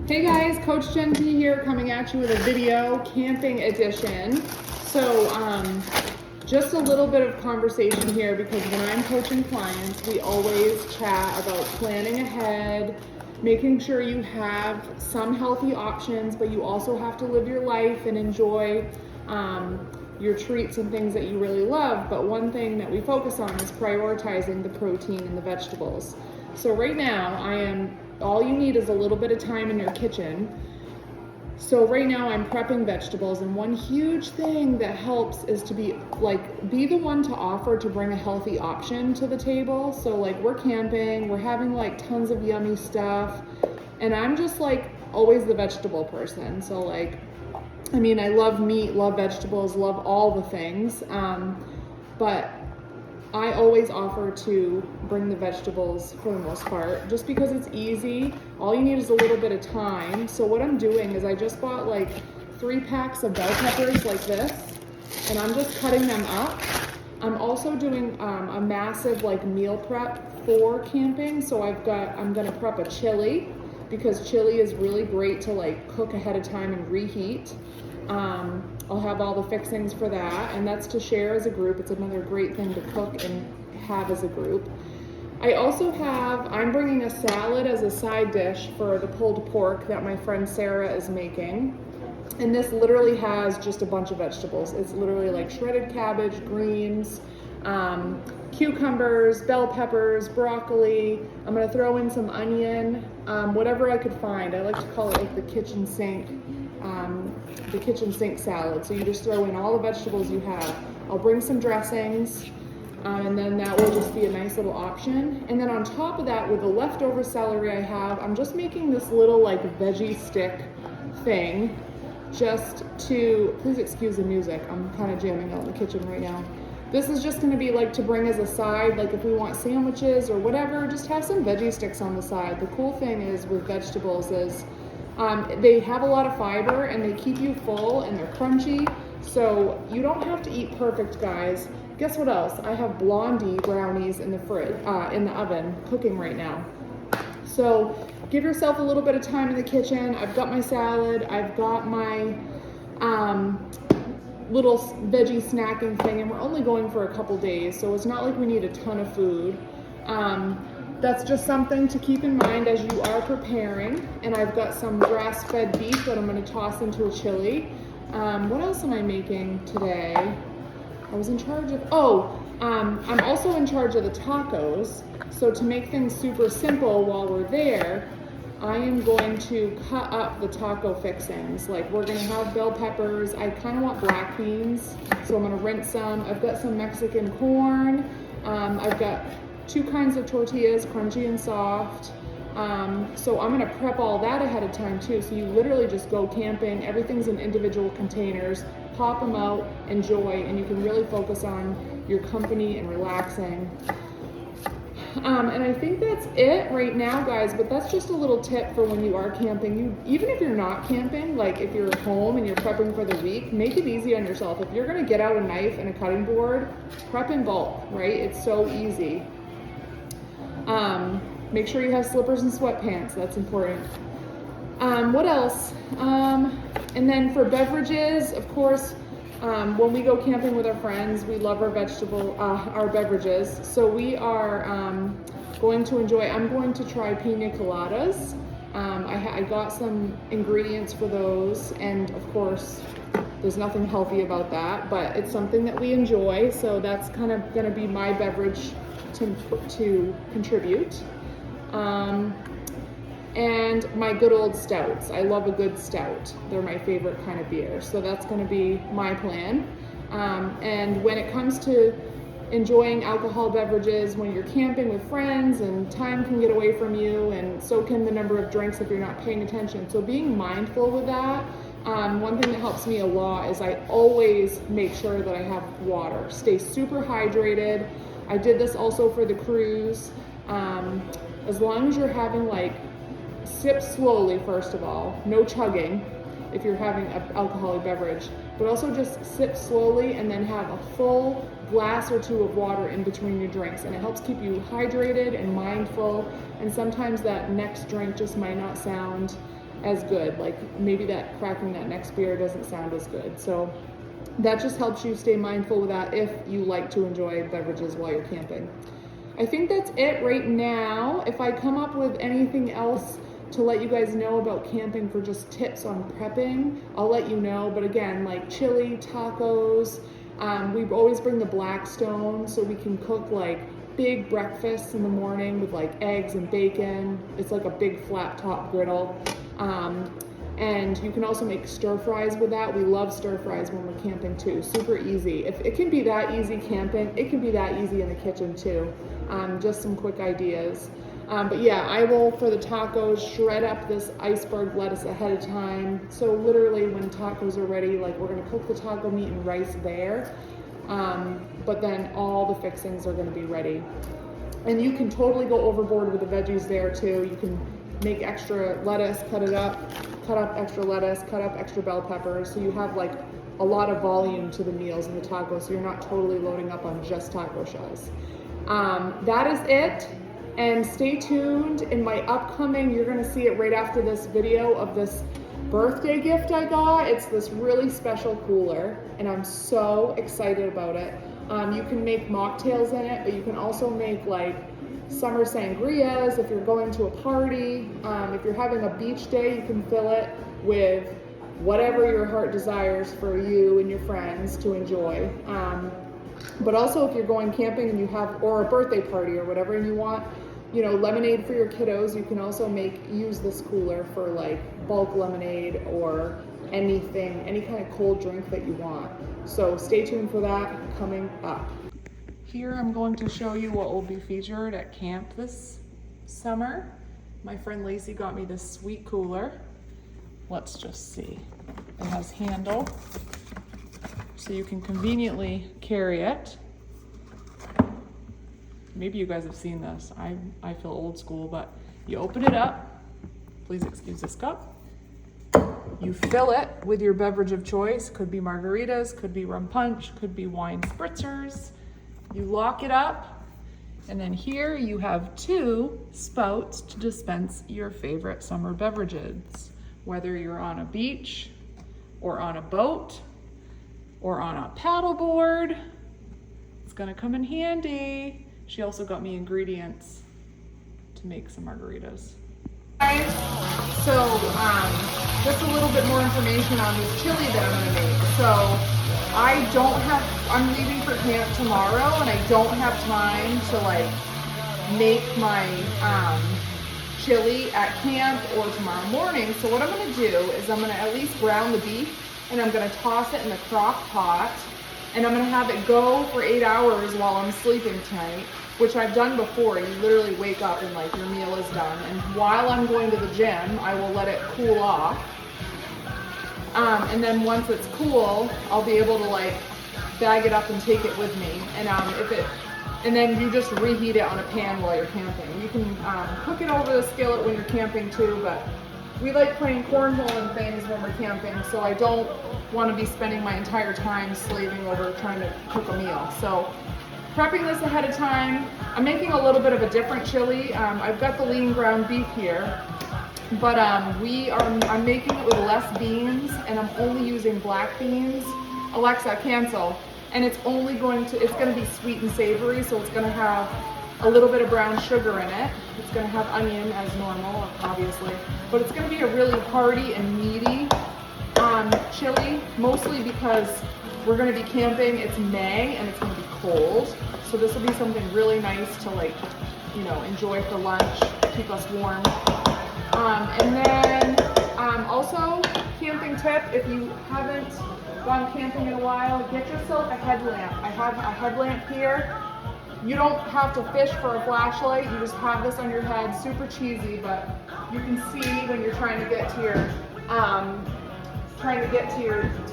Hey guys, Coach Jen T here, coming at you with a video camping edition. Just a little bit of conversation here, because when I'm coaching clients, we always chat about planning ahead, making sure you have some healthy options, but you also have to live your life and enjoy your treats and things that you really love. But one thing that we focus on is prioritizing the protein and the vegetables. So right now, all you need is a little bit of time in your kitchen. So right now I'm prepping vegetables, and one huge thing that helps is to be the one to offer to bring a healthy option to the table. So like, we're camping, we're having like tons of yummy stuff, and I'm just like always the vegetable person. So like, I love meat, love vegetables, love all the things, but I always offer to bring the vegetables for the most part, just because it's easy. All you need is a little bit of time. So what I'm doing is I just bought like 3 packs of bell peppers like this, and I'm just cutting them up. I'm also doing a massive like meal prep for camping. So I'm gonna prep a chili, because chili is really great to like cook ahead of time and reheat. I'll have all the fixings for that, and that's to share as a group. It's another great thing to cook and have as a group. I'm bringing a salad as a side dish for the pulled pork that my friend Sarah is making. And this literally has just a bunch of vegetables. It's literally like shredded cabbage, greens, cucumbers, bell peppers, broccoli. I'm gonna throw in some onion, whatever I could find. I like to call it like the kitchen sink salad. So you just throw in all the vegetables you have. I'll bring some dressings, and then that will just be a nice little option. And then on top of that, with the leftover celery I have, I'm just making this little like veggie stick thing, please excuse the music, I'm kind of jamming out in the kitchen right now. This is just gonna be like to bring as a side, like if we want sandwiches or whatever, just have some veggie sticks on the side. The cool thing is with vegetables is they have a lot of fiber, and they keep you full, and they're crunchy. So you don't have to eat perfect, guys. Guess what else? I have blondie brownies in the oven cooking right now. So give yourself a little bit of time in the kitchen. I've got my salad. I've got my little veggie snacking thing, and we're only going for a couple days, so it's not like we need a ton of food. That's just something to keep in mind as you are preparing. And I've got some grass-fed beef that I'm going to toss into a chili. What else am I making today? I'm also in charge of the tacos. So to make things super simple while we're there, I am going to cut up the taco fixings. Like, we're going to have bell peppers. I kind of want black beans, so I'm going to rinse some. I've got some Mexican corn. I've got 2 kinds of tortillas, crunchy and soft. So I'm gonna prep all that ahead of time too. So you literally just go camping, everything's in individual containers, pop them out, enjoy, and you can really focus on your company and relaxing. And I think that's it right now, guys, but that's just a little tip for when you are camping. Even if you're not camping, like if you're at home and you're prepping for the week, make it easy on yourself. If you're gonna get out a knife and a cutting board, prep in bulk, right? It's so easy. Make sure you have slippers and sweatpants. That's important. What else? And then for beverages, of course, when we go camping with our friends, we love our beverages. So we are I'm going to try pina coladas. I got some ingredients for those, and of course, there's nothing healthy about that, but it's something that we enjoy. So that's kind of going to be my beverage to contribute. And my good old stouts. I love a good stout. They're my favorite kind of beer. So that's going to be my plan. And when it comes to enjoying alcohol beverages when you're camping with friends, and time can get away from you, and so can the number of drinks if you're not paying attention. So being mindful with that. One thing that helps me a lot is I always make sure that I have water. Stay super hydrated. I did this also for the cruise. As long as you're having sip slowly, first of all, no chugging if you're having an alcoholic beverage, but also just sip slowly and then have a full glass or 2 of water in between your drinks, and it helps keep you hydrated and mindful. And sometimes that next drink just might not sound as good. Like maybe that cracking that next beer doesn't sound as good. So that just helps you stay mindful of that if you like to enjoy beverages while you're camping. I think that's it right now. If I come up with anything else to let you guys know about camping for just tips on prepping, I'll let you know. But again, like chili, tacos, we always bring the Blackstone so we can cook like big breakfasts in the morning with like eggs and bacon. It's like a big flat top griddle. And you can also make stir fries with that. We love stir fries when we're camping too. Super easy. If it can be that easy camping, it can be that easy in the kitchen too. Just some quick ideas. But yeah, I will, for the tacos, shred up this iceberg lettuce ahead of time. So literally when tacos are ready, like we're gonna cook the taco meat and rice there. But then all the fixings are gonna be ready. And you can totally go overboard with the veggies there too. You can make extra lettuce, cut up extra lettuce, cut up extra bell peppers. So you have like a lot of volume to the meals in the tacos. So you're not totally loading up on just taco shells. That is it. And stay tuned in my upcoming, you're gonna see it right after this video of this birthday gift I got. It's this really special cooler and I'm so excited about it. You can make mocktails in it, but you can also make like summer sangrias if you're going to a party. If you're having a beach day, you can fill it with whatever your heart desires for you and your friends to enjoy. But also if you're going camping and you have, or a birthday party or whatever, and you want, you know, lemonade for your kiddos, you can also use this cooler for like bulk lemonade or anything, any kind of cold drink that you want. So stay tuned for that coming up. Here I'm going to show you what will be featured at camp this summer. My friend Lacey got me this sweet cooler. Let's just see. It has handle, so you can conveniently carry it. Maybe you guys have seen this. I feel old school, but you open it up. Please excuse this cup. You fill it with your beverage of choice. Could be margaritas, could be rum punch, could be wine spritzers. You lock it up, and then here you have 2 spouts to dispense your favorite summer beverages. Whether you're on a beach, or on a boat, or on a paddleboard, it's gonna come in handy. She also got me ingredients to make some margaritas. Guys, so just a little bit more information on this chili that I'm gonna make. So I'm leaving for camp tomorrow and I don't have time to like make my chili at camp or tomorrow morning. So what I'm gonna do is I'm gonna at least brown the beef and I'm gonna toss it in the crock pot and I'm gonna have it go for 8 hours while I'm sleeping tonight, which I've done before. You literally wake up and like your meal is done. And while I'm going to the gym, I will let it cool off. And then once it's cool, I'll be able to like bag it up and take it with me. And then you just reheat it on a pan while you're camping. You can cook it over the skillet when you're camping too, but we like playing cornhole and things when we're camping, so I don't want to be spending my entire time slaving over trying to cook a meal. So prepping this ahead of time. I'm making a little bit of a different chili. I've got the lean ground beef here, but I'm making it with less beans and I'm only using black beans. Alexa, cancel. And it's going to be sweet and savory, so it's gonna have a little bit of brown sugar in it. It's gonna have onion as normal, obviously, but it's gonna be a really hearty and meaty chili, mostly because we're gonna be camping. It's May and it's gonna be cold, so this will be something really nice to like, you know, enjoy for lunch, keep us warm. And then also camping tip: if you haven't gone camping in a while, get yourself a headlamp. I have a headlamp here. You don't have to fish for a flashlight. You just have this on your head. Super cheesy, but you can see when you're trying to get to your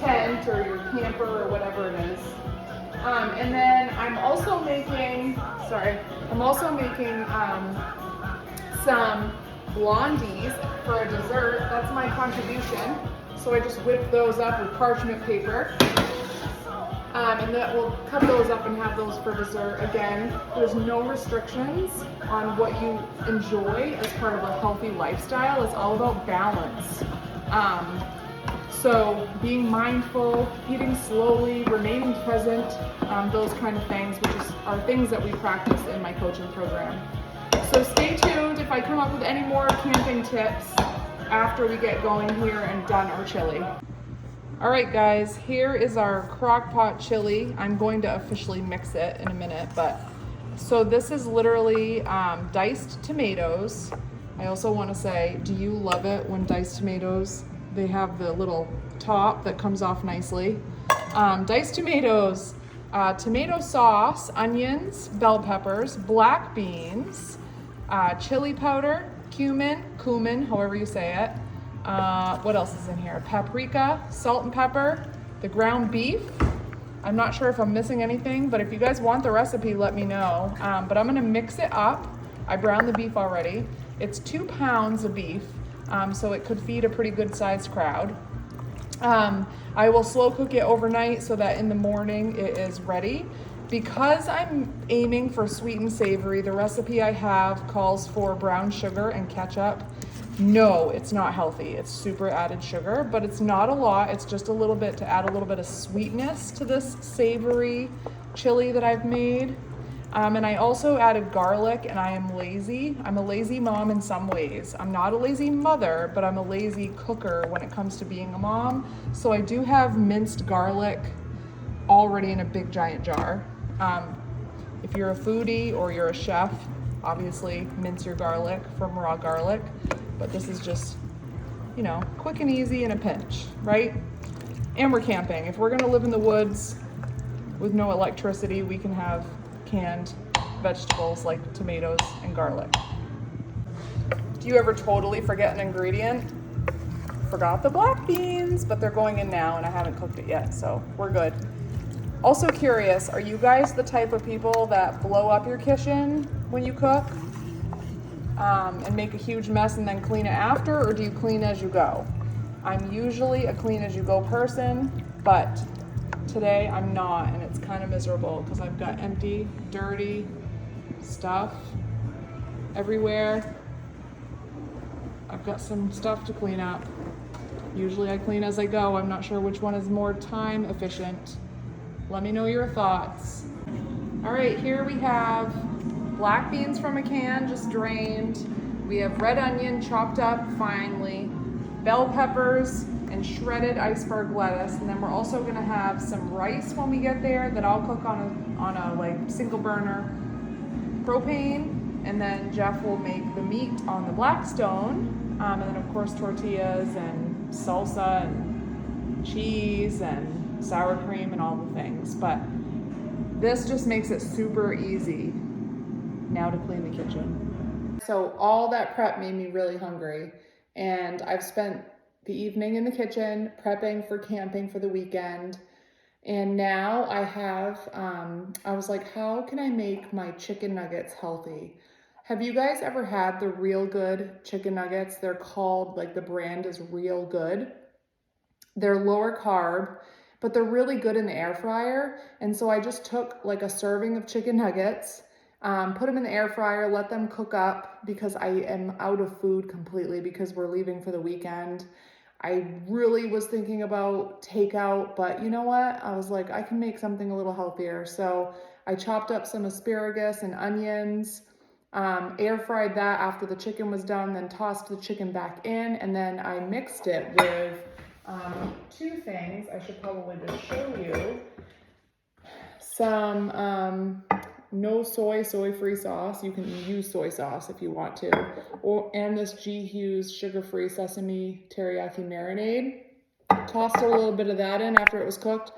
tent or your camper or whatever it is. And then I'm also making some blondies for a dessert. That's my contribution. So I just whipped those up with parchment paper. And that we'll cut those up and have those for dessert. Again, there's no restrictions on what you enjoy as part of a healthy lifestyle. It's all about balance. So being mindful, eating slowly, remaining present, those kind of things, are things that we practice in my coaching program. So stay tuned if I come up with any more camping tips after we get going here and done our chili. All right, guys, here is our crock pot chili. I'm going to officially mix it in a minute, but so this is literally diced tomatoes. I also want to say, do you love it when diced tomatoes, they have the little top that comes off nicely? Diced tomatoes, tomato sauce, onions, bell peppers, black beans, chili powder, cumin, however you say it. What else is in here? Paprika, salt and pepper, the ground beef. I'm not sure if I'm missing anything, but if you guys want the recipe, let me know. But I'm gonna mix it up. I browned the beef already. It's 2 pounds of beef, so it could feed a pretty good sized crowd. I will slow cook it overnight so that in the morning it is ready. Because I'm aiming for sweet and savory, the recipe I have calls for brown sugar and ketchup. No, it's not healthy. It's super added sugar, but it's not a lot. It's just a little bit to add a little bit of sweetness to this savory chili that I've made. And I also added garlic, and I am lazy. I'm a lazy mom in some ways. I'm not a lazy mother, but I'm a lazy cooker when it comes to being a mom. So I do have minced garlic already in a big giant jar. If you're a foodie or you're a chef, obviously mince your garlic from raw garlic, but this is just, you know, quick and easy in a pinch, right? And we're camping. If we're gonna live in the woods with no electricity, we can have canned vegetables like tomatoes and garlic. Do you ever totally forget an ingredient? Forgot the black beans, but they're going in now and I haven't cooked it yet, so we're good. Also curious, are you guys the type of people that blow up your kitchen when you cook and make a huge mess and then clean it after, or do you clean as you go? I'm usually a clean as you go person, but today I'm not, and it's kind of miserable because I've got empty, dirty stuff everywhere. I've got some stuff to clean up. Usually I clean as I go. I'm not sure which one is more time efficient. Let me know your thoughts. All right, here we have black beans from a can, just drained. We have red onion chopped up finely, bell peppers, and shredded iceberg lettuce. And then we're also gonna have some rice when we get there that I'll cook on a like single burner propane. And then Jeff will make the meat on the Blackstone. And then of course tortillas and salsa and cheese and sour cream and all the things. But this just makes it super easy now to clean the kitchen. So all that prep made me really hungry, and I've spent the evening in the kitchen prepping for camping for the weekend. And now I have, I was like, how can I make my chicken nuggets healthy? Have you guys ever had the Real Good chicken nuggets? They're called, like the brand is Real Good. They're lower carb, but they're really good in the air fryer. And so I just took like a serving of chicken nuggets, put them in the air fryer, let them cook up because I am out of food completely because we're leaving for the weekend. I really was thinking about takeout, but you know what? I was like, I can make something a little healthier. So I chopped up some asparagus and onions, air fried that after the chicken was done, then tossed the chicken back in, and then I mixed it with two things. I should probably just show you. Some no soy-free sauce. You can use soy sauce if you want to. And this G. Hughes sugar-free sesame teriyaki marinade. Tossed a little bit of that in after it was cooked.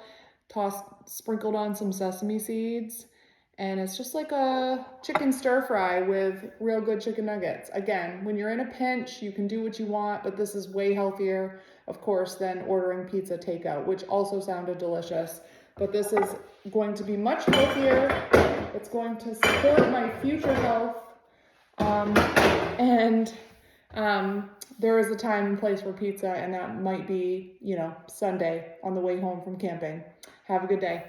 Sprinkled on some sesame seeds. And it's just like a chicken stir fry with Real Good chicken nuggets. Again, when you're in a pinch, you can do what you want, but this is way healthier, of course, than ordering pizza takeout, which also sounded delicious. But this is going to be much healthier. It's going to support my future health. There is a time and place for pizza, and that might be, Sunday on the way home from camping. Have a good day.